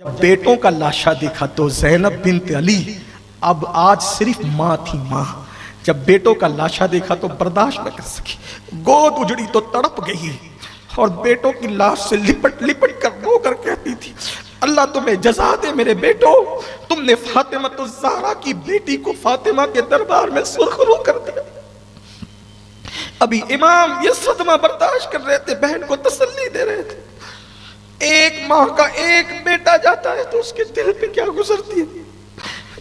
جب بیٹوں کا لاشا دیکھا تو زینب بنت علی اب آج صرف ماں تھی ماں. جب بیٹوں کا لاشا دیکھا تو برداشت نہ کر سکی, گود اجڑی تو تڑپ گئی اور بیٹوں کی لاش سے لپٹ لپٹ کر رو کر کہتی تھی, اللہ تمہیں جزا دے میرے بیٹو, تم نے فاطمہ الزہرا کی بیٹی کو فاطمہ کے دربار میں سرخرو کر دیا. ابھی امام یہ صدمہ برداشت کر رہے تھے, بہن کو تسلی دے رہے تھے. ایک ماں کا ایک بیٹا جاتا ہے تو اس کے دل پہ کیا گزرتی ہے,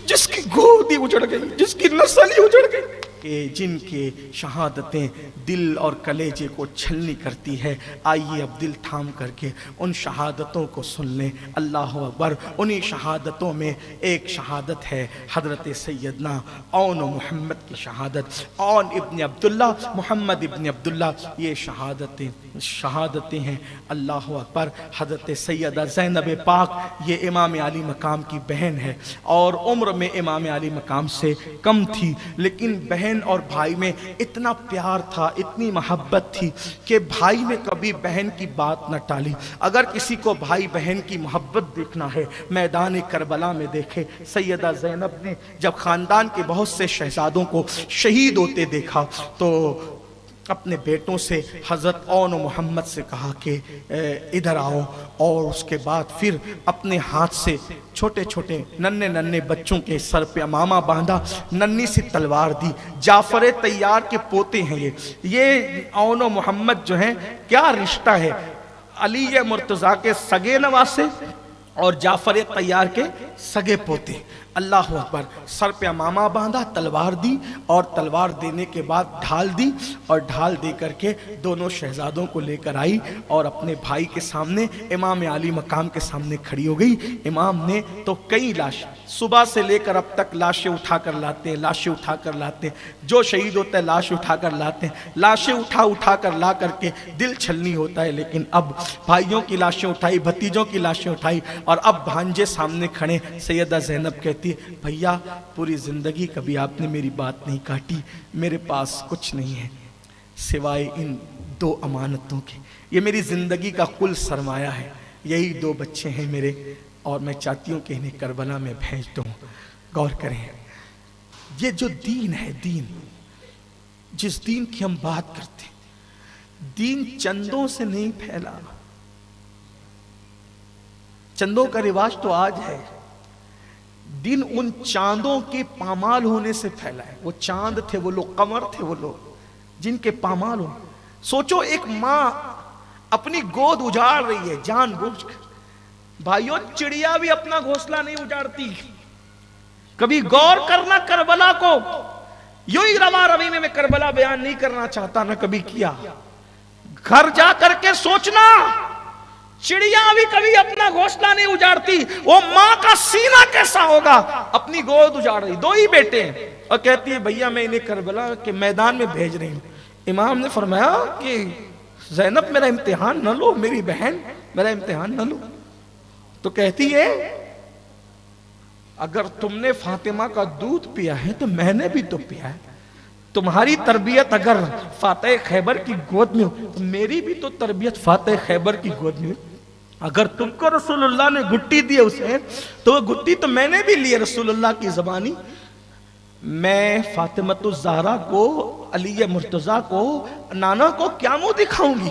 جس کی گود ہی اجڑ گئی, جس کی نسل ہی اجڑ گئی, کہ جن کے شہادتیں دل اور کلیجے کو چھلنی کرتی ہے. آئیے اب دل تھام کر کے ان شہادتوں کو سن لیں. اللہ اکبر. انہی شہادتوں میں ایک شہادت ہے حضرت سیدنا اون محمد کی شہادت. اون ابن عبداللہ, محمد ابن عبداللہ, یہ شہادتیں ہیں. اللہ اکبر. حضرت سیدہ زینب پاک یہ امام علی مقام کی بہن ہے اور عمر میں امام علی مقام سے کم تھی, لیکن بہن اور بھائی میں اتنا پیار تھا, اتنی محبت تھی کہ بھائی نے کبھی بہن کی بات نہ ٹالی. اگر کسی کو بھائی بہن کی محبت دیکھنا ہے میدان کربلا میں دیکھے. سیدہ زینب نے جب خاندان کے بہت سے شہزادوں کو شہید ہوتے دیکھا تو اپنے بیٹوں سے حضرت اون محمد سے کہا کہ ادھر آؤ, اور اس کے بعد پھر اپنے ہاتھ سے چھوٹے چھوٹے ننھے ننھے بچوں کے سر پہ امامہ باندھا, ننھی سی تلوار دی. جعفر طیار کے پوتے ہیں یہ اون محمد جو ہیں. کیا رشتہ ہے, علی مرتضیٰ کے سگے نواسے اور جعفر طیار کے سگے پوتے. اللہ اکبر. سر پہ امامہ باندھا, تلوار دی, اور تلوار دینے کے بعد ڈھال دی, اور ڈھال دے کر کے دونوں شہزادوں کو لے کر آئی اور اپنے بھائی کے سامنے امام علی مقام کے سامنے کھڑی ہو گئی. امام نے تو کئی لاش صبح سے لے کر اب تک لاشیں اٹھا کر لاتے ہیں, لاشیں اٹھا کر لاتے ہیں. جو شہید ہوتا ہے لاش اٹھا کر لاتے ہیں, لاشیں اٹھا کر لا کر کے دل چھلنی ہوتا ہے. لیکن اب بھائیوں کی لاشیں اٹھائی, بھتیجوں کی لاشیں اٹھائی, اور اب بھانجے سامنے کھڑے. سیدہ زینب کہتی, بھیا پوری زندگی کبھی آپ نے میری بات نہیں کاٹی, میرے پاس کچھ نہیں ہے سوائے ان 2 امانتوں کے. یہ میری زندگی کا کل سرمایہ ہے, یہی 2 بچے ہیں میرے, اور میں چاہتی ہوں کہ انہیں کربلا میں بھیج دوں. غور کریں, یہ جو دین ہے, دین جس دین کی ہم بات کرتے ہیں, دین چندوں سے نہیں پھیلا. چندوں کا رواج تو آج ہے, دن ان چاندوں کے پامال ہونے سے پھیلا ہے. وہ چاند تھے وہ لوگ, قمر تھے وہ لوگ جن کے پامال ہونے. سوچو ایک ماں اپنی گود اجاڑ رہی ہے جان بوجھ کر. بھائیوں چڑیا بھی اپنا گھونسلہ نہیں اجاڑتی. کبھی غور کرنا کربلا کو. یوں ہی روا روی میں کربلا بیان نہیں کرنا چاہتا, نہ کبھی کیا. گھر جا کر کے سوچنا, چڑیا بھی کبھی اپنا گھونسلہ نہیں اجاڑتی. وہ ماں کا سینہ کیسا ہوگا, اپنی گود اجاڑ رہی, 2 ہی بیٹے ہیں, اور کہتی ہے بھیا میں انہیں کربلا کے میدان میں بھیج رہی ہوں. امام نے فرمایا کہ زینب میرا امتحان نہ لو, میری بہن میرا امتحان نہ لو. تو کہتی ہے اگر تم نے فاطمہ کا دودھ پیا ہے تو میں نے بھی تو پیا ہے. تمہاری تربیت اگر فاتح خیبر کی گود میں ہو تو میری بھی تو تربیت فاتح خیبر کی گود میں ہو. اگر تم کو رسول اللہ نے گھٹی دی اسے تو وہ گھٹی تو میں نے بھی لی رسول اللہ کی زبانی. میں فاطمہ الزہرا کو, علی مرتضیٰ کو, نانا کو کیا منہ دکھاؤں گی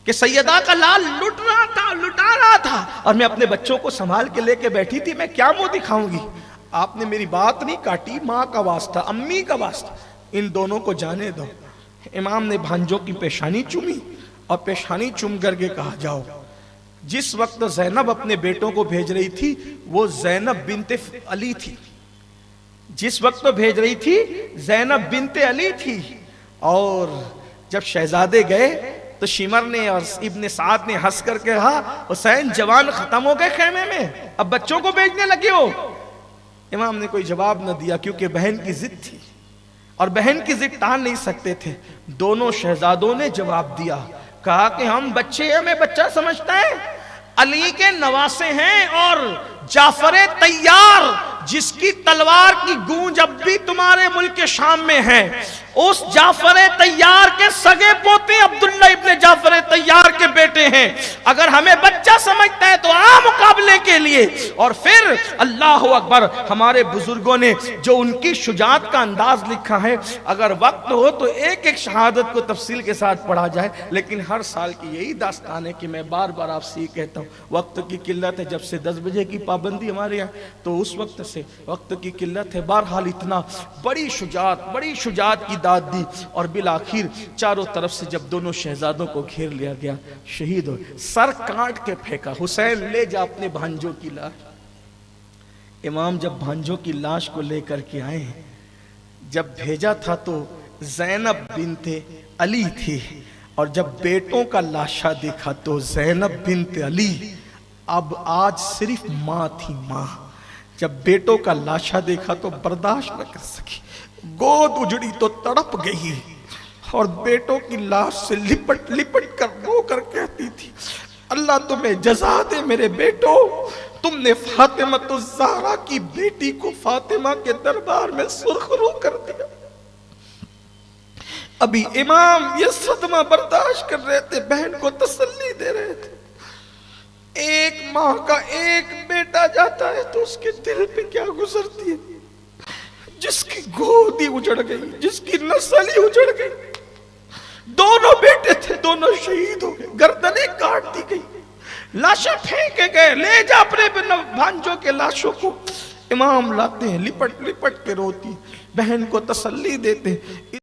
کہ سیدہ کا لال لٹا رہا تھا اور میں اپنے بچوں کو سنبھال کے لے کے بیٹھی تھی, میں کیا منہ دکھاؤں گی. آپ نے میری بات نہیں کاٹی, ماں کا واسطہ, امی کا واسطہ, ان دونوں کو جانے دو. امام نے بھانجوں کی پیشانی چومی اور پیشانی چوم کر کے کہا جاؤ. جس وقت زینب اپنے بیٹوں کو بھیج رہی تھی وہ زینب بنت علی تھی. جس وقت بھیج رہی تھی زینب بنت علی تھی. اور جب شہزادے گئے تو شمر نے اور ابن سعد نے ہنس کر کے کہا حسین جوان ختم ہو گئے خیمے میں, اب بچوں کو بھیجنے لگے ہو. امام نے کوئی جواب نہ دیا کیونکہ بہن کی ضد تھی اور بہن کی ضد ٹال نہیں سکتے تھے. دونوں شہزادوں نے جواب دیا, کہا کہ ہم بچے ہیں, میں بچہ سمجھتا ہے, علی کے نواسے ہیں, اور جعفر طیار جس کی تلوار کی گونج اب بھی تمہارے ملک شام میں ہے، اس جعفر طیار کے سگے پوتے عبداللہ ابن جعفر طیار کے بیٹے ہیں، اگر ہمیں بچہ سمجھتا ہے تو آ مقابلے کے لیے۔ اور پھر اللہ اکبر، ہمارے بزرگوں نے جو ان کی شجاعت کا انداز لکھا ہے، اگر وقت ہو تو ایک ایک شہادت کو تفصیل کے ساتھ پڑھا جائے، لیکن ہر سال کی یہی داستان ہے کہ میں بار بار آپ سے یہ کہتا ہوں، وقت کی قلت ہے، جب سے 10 بجے کی پابندی ہمارے یہاں، تو اس وقت سے وقت کی قلت ہے۔ بہرحال اتنا بڑی شجاعت کی داد دی، اور بالآخر چاروں طرف سے جب دونوں شہزادوں کو گھیر لیا گیا، شہید ہو، سر کاٹ کے پھینکا، حسین لے جا اپنے بھانجوں کی لاش۔ امام جب بھانجوں کی لاش کو لے کر کے آئے، جب بھیجا تھا تو زینب بنت علی تھی، اور جب بیٹوں کا لاشا دیکھا تو زینب بنت علی، اب آج صرف ماں تھی ماں۔ جب بیٹوں کا لاشا دیکھا تو برداشت نہ کر سکی، گود اجڑی تو تڑپ گئی، اور بیٹوں کی لاش سے لپٹ لپٹ کر رو کر کہتی تھی، اللہ تمہیں جزا دے میرے بیٹو، تم نے فاطمہ الزہرا کی بیٹی کو فاطمہ کے دربار میں سرخرو کر دیا۔ ابھی امام یہ صدمہ برداشت کر رہے تھے، بہن کو تسلی دے رہے تھے۔ ایک ماں کا ایک بیٹا جاتا ہے تو اس کے دل پہ کیا گزرتی ہے، جس کی گود ہی اجڑ گئی، جس کی نسل ہی اجڑ گئی۔ دونوں بیٹے تھے، دونوں شہید ہو گئے، گردنیں کاٹ دی گئی، لاشیں پھینکے گئے۔ لے جا اپنے بھانجوں کے لاشوں کو۔ امام لاتے ہیں، لپٹ لپٹ کے روتی، بہن کو تسلی دیتے ہیں۔